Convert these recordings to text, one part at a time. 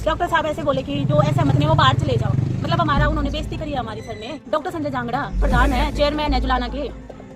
Doctor साहब ऐसे बोले कि जो असहमत ने वो बाहर चले जाओ। मतलब हमारा उन्होंने बेइज्जती करी है हमारी सर ने। डॉक्टर संजय जांगड़ा प्रधान है, चेयरमैन है जुलाना के,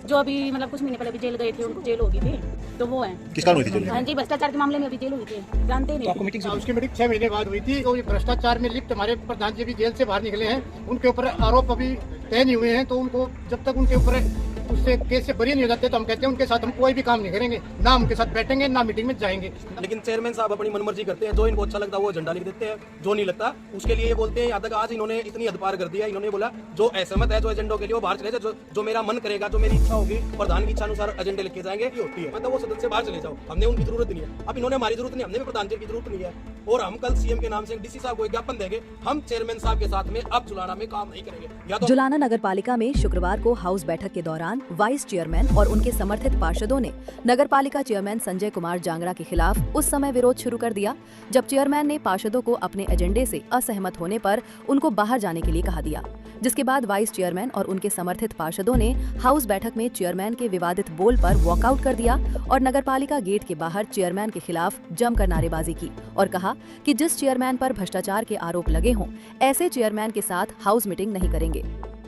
जो अभी मतलब कुछ महीने पहले भी जेल गए थे, उनको जेल हो गई थी, तो वो है। किस कारण हुई थी जेल? हाँ जी, भ्रष्टाचार के मामले में अभी जेल हुई थी, जानते ही नहीं। उसकी मीटिंग 6 महीने बाद हुई थी और ये भ्रष्टाचार में लिप्त हमारे प्रधान जी भी जेल से बाहर निकले हैं। उनके ऊपर आरोप अभी तय नहीं हुए हैं, तो उनको जब तक उनके ऊपर उससे केस से बरी नहीं हो जाते तो हम कहते हैं उनके साथ हम कोई भी काम नहीं करेंगे, ना उनके साथ बैठेंगे ना मीटिंग में जाएंगे। लेकिन चेयरमैन साहब अपनी मनमर्जी करते हैं, जो इनको अच्छा लगता है वो झंडा लिख देते हैं, जो नहीं लगता उसके लिए ये बोलते हैं। यहाँ तक आज इन्होंने इतनी हद पार कर दिया, इन्होंने बोला जो असहमत है जो एजेंडों के लिए वो बाहर चले जाए, जो मेरा मन करेगा, जो मेरी इच्छा होगी, प्रधान की इच्छा अनुसार एजेंडे लिखे जाएंगे, ये होती है। मतलब वो सदन से बाहर चले जाओ, हमने उनकी जरूरत नहीं है। अब इन्होंने हमारी जरूरत नहीं, हमने भी प्रधान जी की जरूरत नहीं है। और हम कल सीएम के नाम से डीसी साहब को ज्ञापन देंगे, हम चेयरमैन साहब के साथ में अब जुलाना में काम नहीं करेंगे। या तो जुलाना नगर पालिका में शुक्रवार को हाउस बैठक के दौरान वाइस चेयरमैन और उनके समर्थित पार्षदों ने नगर पालिका चेयरमैन संजय कुमार जांगड़ा के खिलाफ उस समय विरोध शुरू कर दिया जब चेयरमैन ने पार्षदों को अपने एजेंडे से असहमत होने पर उनको बाहर जाने के लिए कहा दिया, जिसके बाद वाइस चेयरमैन और उनके समर्थित पार्षदों ने हाउस बैठक में चेयरमैन के विवादित बोल पर वॉकआउट कर दिया और नगर पालिका गेट के बाहर चेयरमैन के खिलाफ जमकर नारेबाजी की और कहा कि जिस चेयरमैन पर भ्रष्टाचार के आरोप लगे हों, ऐसे चेयरमैन के साथ हाउस मीटिंग नहीं करेंगे।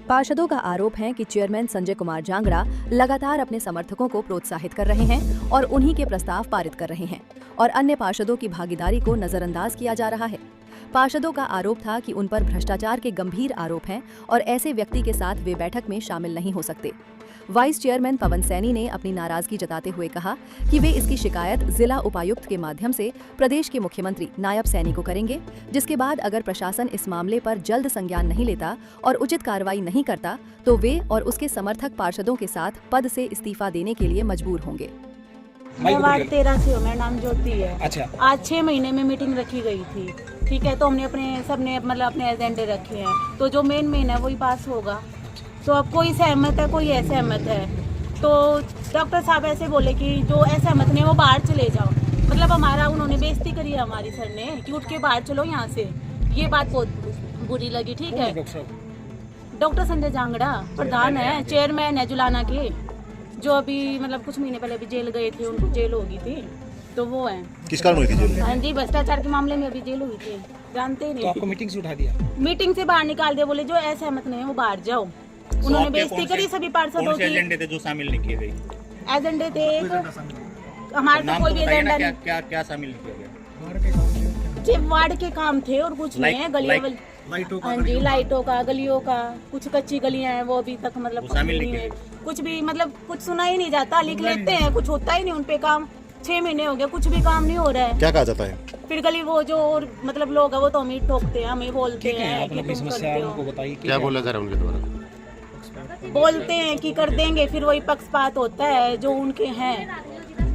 पार्षदों का आरोप है कि चेयरमैन संजय कुमार जांगड़ा लगातार अपने समर्थकों को प्रोत्साहित कर रहे हैं और उन्हीं के प्रस्ताव पारित कर रहे हैं और अन्य पार्षदों की भागीदारी को नजरअंदाज किया जा रहा है। पार्षदों का आरोप था कि उन पर भ्रष्टाचार के गंभीर आरोप हैं और ऐसे व्यक्ति के साथ वे बैठक में शामिल नहीं हो सकते। वाइस चेयरमैन पवन सैनी ने अपनी नाराजगी जताते हुए कहा कि वे इसकी शिकायत जिला उपायुक्त के माध्यम से प्रदेश के मुख्यमंत्री नायब सैनी को करेंगे, जिसके बाद अगर प्रशासन इस मामले पर जल्द संज्ञान नहीं लेता और उचित कार्रवाई नहीं करता तो वे और उसके समर्थक पार्षदों के साथ पद से इस्तीफा देने के लिए मजबूर होंगे। मैं वार्ड 13 से हूँ, मेरा नाम ज्योति है। अच्छा। आज 6 महीने में मीटिंग रखी गई थी, ठीक है, तो हमने सबने मतलब अपने एजेंडे रखे हैं, तो जो मेन है वही पास होगा। तो अब कोई सहमत है, कोई असहमत है, तो डॉक्टर साहब ऐसे बोले कि जो असहमत ने वो बाहर चले जाओ। मतलब हमारा उन्होंने बेइज्जती करी है हमारी सर ने कि उठ के बाहर चलो यहाँ से, ये बात बहुत बुरी लगी, ठीक है। डॉक्टर संजय जांगड़ा प्रधान है, चेयरमैन है जुलाना के, जो अभी मतलब कुछ महीने पहले भी जेल गए थे, उनको जेल हो गई थी, तो वो है। किस कारण हुई थी जेल? हाँ जी, भ्रष्टाचार के मामले में अभी जेल हुई थी, जानते ही नहीं। तो आपको मीटिंग से उठा दिया? मीटिंग से बाहर निकाल दिया, बोले जो असहमत नहीं है वो बाहर जाओ। उन्होंने बेइज्जती करी सभी पार्षदों की। एजेंडे थे जो शामिल नहीं किए गए? एजेंडे थे हमारे तो कोई भी एजेंडा नहीं। क्या शामिल नहीं किया गया? सिर्फ वार्ड के काम थे और कुछ नहीं है। गलियों हाँ जी, लाइटों का, गलियों का, कुछ कच्ची गलियां हैं वो अभी तक मतलब शामिल नहीं है। कुछ भी मतलब कुछ सुना ही नहीं जाता, लिख लेते हैं, कुछ होता ही नहीं उन पे काम। 6 महीने हो गए, कुछ भी काम नहीं हो रहा है। क्या कहा जाता है? फिर गली वो जो और मतलब लोग है वो तो हमें ठोकते हैं, हमें बोलते हैं कि तुम समस्या करते हो। उनको बताइए क्या बोला जा रहा है उनके द्वारा? बोलते हैं कि कर देंगे, फिर वही पक्षपात होता है जो उनके हैं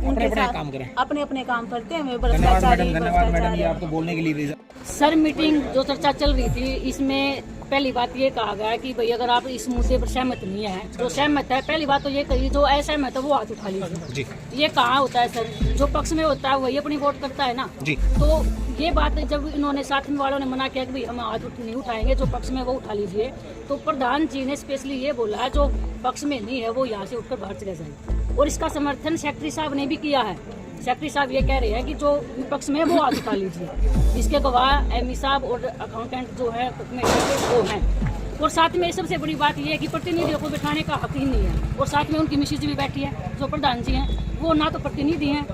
उनके साथ काम करें, अपने अपने काम करते हैं। धन्यवाद मैडम, ये आपको बोलने के लिए। सर, मीटिंग जो चर्चा चल रही थी इसमें पहली बात ये कहा गया कि भाई अगर आप इस मुद्दे पर सहमत नहीं है, जो सहमत है पहली बात तो ये कही, जो असहमत है वो हाथ उठा लीजिए। ये कहाँ होता है सर, जो पक्ष में होता है वही अपनी वोट करता है ना जी। तो ये बात जब इन्होंने साथ में वालों ने मना किया कि भाई हम हाथ नहीं उठाएंगे, जो पक्ष में वो उठा लीजिए, तो प्रधान जी ने स्पेशली ये बोला है जो पक्ष में नहीं है वो यहाँ से उठकर बाहर चले जाए। और इसका समर्थन सेक्रेटरी साहब ने भी किया है। सेक्रेटरी साहब ये कह रहे हैं कि जो विपक्ष में है वो हाथ उठा लीजिए। इसके गवाह एमई साहब और अकाउंटेंट जो है वो हैं। और साथ में सबसे बड़ी बात ये है कि प्रतिनिधियों को बिठाने का हक ही नहीं है। और साथ में उनकी मिसेज भी बैठी है, जो प्रधान जी हैं, वो ना तो प्रतिनिधि हैं,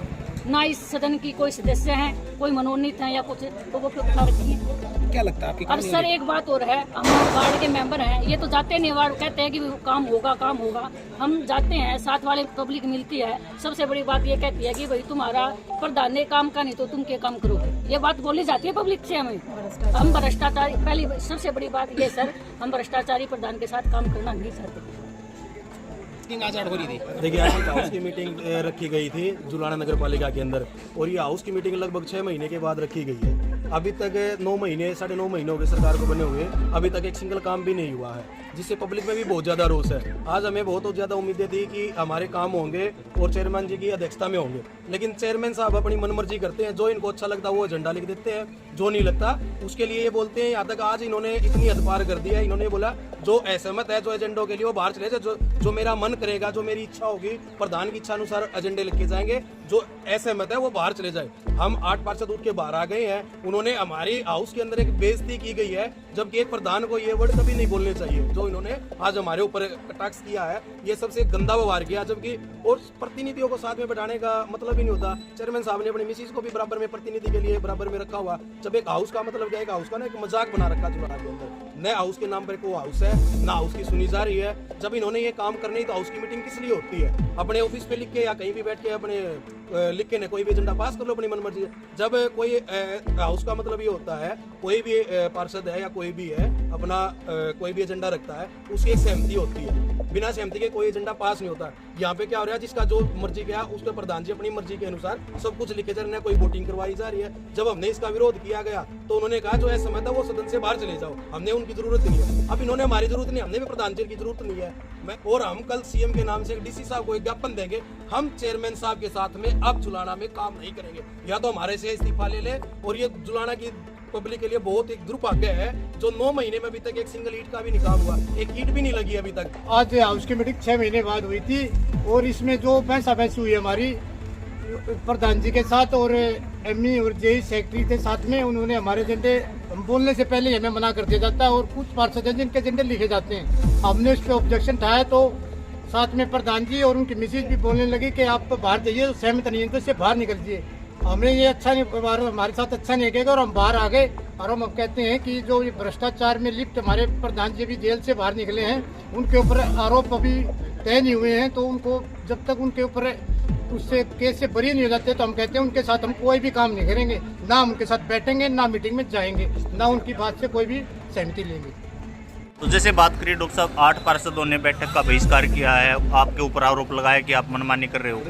ना इस सदन की कोई सदस्य हैं, कोई मनोनीत हैं या कुछ, तो वो क्यों उठा रखी है? क्या लगता है आपकी? और सर एक बात और है, हम वार्ड के मेंबर हैं, ये तो जाते नहीं, वार्ड कहते हैं कि काम होगा काम होगा, हम जाते हैं, साथ वाले पब्लिक मिलती है, सबसे बड़ी बात ये कहती है कि भाई तुम्हारा प्रधान ने काम का नहीं तो तुम क्या काम करो, ये बात बोली जाती है पब्लिक से। हम भ्रष्टाचारी, पहली सबसे बड़ी बात ये सर, हम भ्रष्टाचारी प्रधान के साथ काम करना नहीं चाहते। आज हो रही थी, देखिए आज हाउस की मीटिंग रखी गई थी जुलाना नगर पालिका के अंदर, और ये हाउस की मीटिंग लगभग 6 महीने के बाद रखी गई है। अभी तक 9 महीने 9.5 महीने हो गए सरकार को बने हुए, अभी तक एक सिंगल काम भी नहीं हुआ है, जिससे पब्लिक में भी बहुत ज़्यादा रोष है। आज हमें बहुत ज़्यादा उम्मीदें थी कि हमारे काम होंगे और चेयरमैन जी की अध्यक्षता में होंगे, लेकिन चेयरमैन साहब अपनी मनमर्जी करते हैं, जो इनको अच्छा लगता है वो झंडा लिख देते हैं, जो नहीं लगता उसके लिए ये बोलते हैं। यहाँ तक आज इन्होंने इतनी हद पार कर दी है, इन्होंने बोला जो असहमत है जो एजेंडों के लिए वो बाहर चले जाए, जो मेरा मन करेगा, जो मेरी इच्छा होगी, प्रधान की इच्छा अनुसार एजेंडे लिखे जाएंगे, जो असहमत है वो बाहर चले जाए। हम 8 पार्षद उठ के बाहर आ गए हैं, उन्होंने हमारी हाउस के अंदर एक बेइज्जती की गई है, जबकि एक प्रधान को ये वर्ड कभी नहीं बोलने चाहिए जो इन्होंने आज हमारे ऊपर कटाक्ष किया है। ये सबसे गंदा व्यवहार किया, जबकि और प्रतिनिधियों को साथ में बैठाने का मतलब ही नहीं होता। चेयरमैन साहब ने अपनी मिसिस को भी बराबर में प्रतिनिधि के लिए बराबर में रखा हुआ, जब एक हाउस का मतलब क्या है, हाउस का ना एक मजाक बना रखा जुड़ा के अंदर, न हाउस के नाम पर कोई हाउस है ना हाउस की सुनी जा रही है। जब इन्होंने ये काम करनी तो हाउस की मीटिंग किस लिए होती है? अपने ऑफिस पे लिख के या कहीं भी बैठ के अपने लिख के कोई भी एजेंडा पास कर लो अपनी मनमर्जी। जब कोई हाउस का मतलब ये होता है, कोई भी पार्षद है या कोई भी है अपना कोई भी एजेंडा रखता है, उसकी एक सहमति होती है, बिना सहमति के कोई एजेंडा पास नहीं होता। यहाँ पे क्या हो रहा है, जिसका जो मर्जी गया उसके प्रधान जी अपनी मर्जी के अनुसार सब कुछ लिखे जा रहे हैं, कोई वोटिंग करवाई जा रही है। जब हमने इसका विरोध किया गया तो उन्होंने कहा जो ऐसा समय था वो सदन से बाहर चले जाओ, हमने उनकी जरूरत नहीं है। अब इन्होंने हमारी जरूरत नहीं, हमने भी प्रधान जी की जरूरत नहीं है। और हम कल सीएम के नाम से डीसी साहब को एक ज्ञापन देंगे, हम चेयरमैन साहब के साथ में अब जुलाना में काम नहीं करेंगे, या तो हमारे से इस्तीफा ले ले। और ये जुलाना की पब्लिक के लिए बहुत एक दुर्भाग्य है जो 9 महीने में अभी तक एक सिंगल ईंट का भी नहीं काम हुआ, एक ईंट भी नहीं लगी अभी तक। आज हाउस की मीटिंग 6 महीने बाद हुई थी और इसमें जो बहस हुई हमारी प्रधान जी के साथ और एमई और जेई सेक्रेटरी थे साथ में, उन्होंने हमारे एजेंडे बोलने से पहले हमें मना कर दिया जाता है और कुछ पार्षद हैं जिनके एजेंडे लिखे जाते हैं। हमने उस पर ऑब्जेक्शन उठाया तो साथ में प्रधान जी और उनकी मिसेज भी बोलने लगी कि आप बाहर जाइए, सहमत नहीं है तो इससे बाहर निकल जाइए। हमने ये अच्छा नहीं, हमारे साथ अच्छा नहीं किया और हम बाहर आ गए। और हम कहते हैं कि जो ये भ्रष्टाचार में लिप्त हमारे प्रधान जी भी जेल से बाहर निकले हैं, उनके ऊपर आरोप अभी तय नहीं हुए हैं, तो उनको जब तक उनके ऊपर उससे केस से बरी नहीं हो जाते तो हम कहते हैं उनके साथ हम कोई भी काम नहीं करेंगे, ना उनके साथ बैठेंगे, ना मीटिंग में जाएंगे, ना उनकी बात से कोई भी सहमति लेंगे। तो जैसे बात करिए डॉक्टर साहब, 8 पार्षदों ने बैठक का बहिष्कार किया है, आपके ऊपर आरोप लगाया कि आप मनमानी कर रहे हो।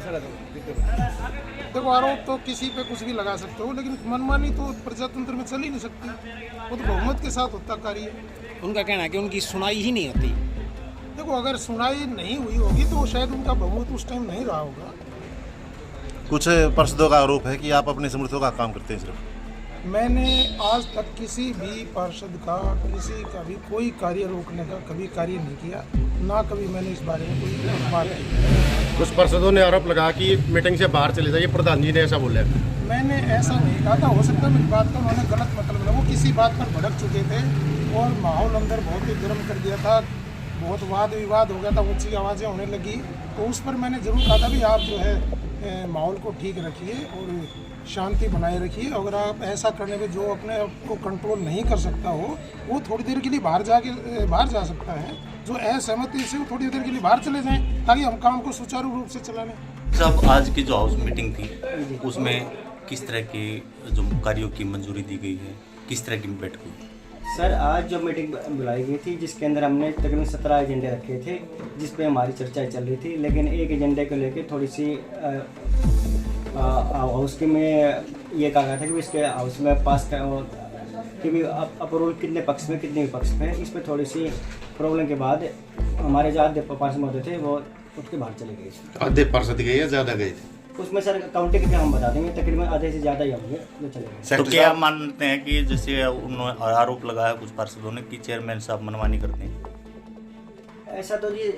देखो, आरोप तो किसी पे कुछ भी लगा सकते हो, लेकिन मनमानी तो प्रजातंत्र में चल ही नहीं सकती, वो तो बहुमत के साथ होता कार्य। उनका कहना है कि उनकी सुनाई ही नहीं होती। देखो, अगर सुनाई नहीं हुई होगी तो शायद उनका बहुमत उस टाइम नहीं रहा होगा। कुछ पार्षदों का आरोप है कि आप अपने समर्थकों का काम करते हैं सिर्फ। मैंने आज तक किसी भी पार्षद का किसी का भी कोई कार्य रोकने का कभी कार्य नहीं किया, ना कभी मैंने इस बारे में कोई बात की। कुछ पार्षदों ने आरोप लगा कि मीटिंग से बाहर चले जाइए, प्रधान जी ने ऐसा बोला। मैंने ऐसा नहीं कहा था, हो सकता है मेरी बात का उन्होंने गलत मतलब लगा। वो किसी बात पर भड़क चुके थे और माहौल अंदर बहुत ही गर्म कर दिया था, बहुत वाद विवाद हो गया था, ऊँची आवाज़ें होने लगी। तो उस पर मैंने ज़रूर कहा था भी आप जो है माहौल को ठीक रखिए और शांति बनाए रखिए। अगर आप ऐसा करने में जो अपने आप को कंट्रोल नहीं कर सकता हो, वो थोड़ी देर के लिए बाहर जा सकता है। जो असहमति से वो थोड़ी देर के लिए बाहर चले जाएं ताकि हम काम को सुचारू रूप से चला लें। सब आज की जो हाउस मीटिंग थी उसमें किस तरह की जो कार्यों की मंजूरी दी गई है, किस तरह की बैठक हुई? सर, आज जो मीटिंग बुलाई गई थी जिसके अंदर हमने तकरीबन 17 एजेंडे रखे थे जिस पे हमारी चर्चाएं चल रही थी, लेकिन एक एजेंडे को लेकर थोड़ी सी हाउस के में ये कहा गया था कि इसके हाउस में पास कि भी अप्रूवल कितने पक्ष में कितने विपक्ष में, इस पर थोड़ी सी प्रॉब्लम के बाद हमारे जो आधे पार्षद महोदय थे वो उठ के बाहर चले गए। आधे पार्षद गए या ज़्यादा गए थे? उसमें सर काउंटिंग के हम बता देंगे, तकरीबन आधे से ज़्यादा ही होंगे जो चले गए। तो क्या मानते हैं कि जैसे उन्होंने आरोप लगाया कुछ पार्षदों ने कि चेयरमैन साहब मनमानी करते हैं? ऐसा तो जी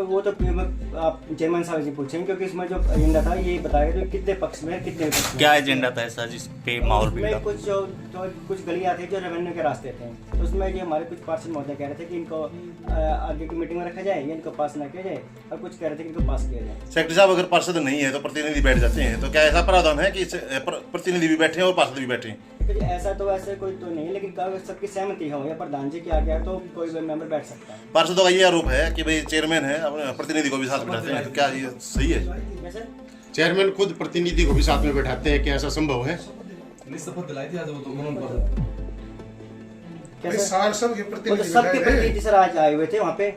वो तो आप चेयरमैन साहब जी पूछेंगे, क्योंकि इसमें जो एजेंडा था ये बताया कि कितने पक्ष में कितने विपक्ष में। क्या एजेंडा था ऐसा जिस पे माहौल बिगड़ा? कुछ गलियाँ थी जो रेवेन्यू के रास्ते थे, तो उसमें ये हमारे कुछ पार्षद महोदय कह रहे थे कि इनको आगे की मीटिंग में रखा जाए या इनको पास ना किया जाए, और कुछ कह रहे थे कि इनको पास किया जाए। सेक्रेटरी साहब, अगर पार्षद नहीं है तो प्रतिनिधि बैठ जाते हैं, तो क्या ऐसा प्रावधान है कि प्रतिनिधि भी बैठे और पार्षद भी बैठे? ऐसा तो वैसे कोई तो नहीं, लेकिन सबकी सहमति हो या प्रधान जी की आज्ञा तो कोई भी मेंबर बैठ सकता है। पार्षदों का ये आरोप है कि भाई चेयरमैन है प्रतिनिधि को भी साथ बैठाते हैं, तो क्या ये सही है? चेयरमैन खुद प्रतिनिधि को भी साथ में बैठाते हैं, क्या ऐसा संभव है? सबके प्रतिनिधि सर आज आए हुए थे वहाँ पे।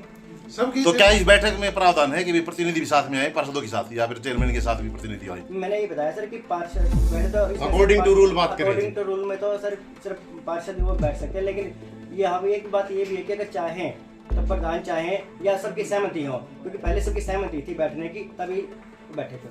तो क्या इस बैठक में प्रावधान है कि प्रतिनिधि भी साथ में आए पार्षदों के साथ, या फिर चेयरमैन के साथ भी प्रतिनिधि आए? मैंने ये बताया सर कि पार्षद तो अकॉर्डिंग टू रूल बात करें, अकॉर्डिंग टू रूल में तो सर सिर्फ पार्षद वो बैठ सकते हैं, लेकिन यहाँ भी एक बात ये भी है कि अगर चाहें तो प्रधान चाहें या सबकी सहमति हो, क्योंकि पहले सबकी सहमति थी बैठने की तभी बैठे थे।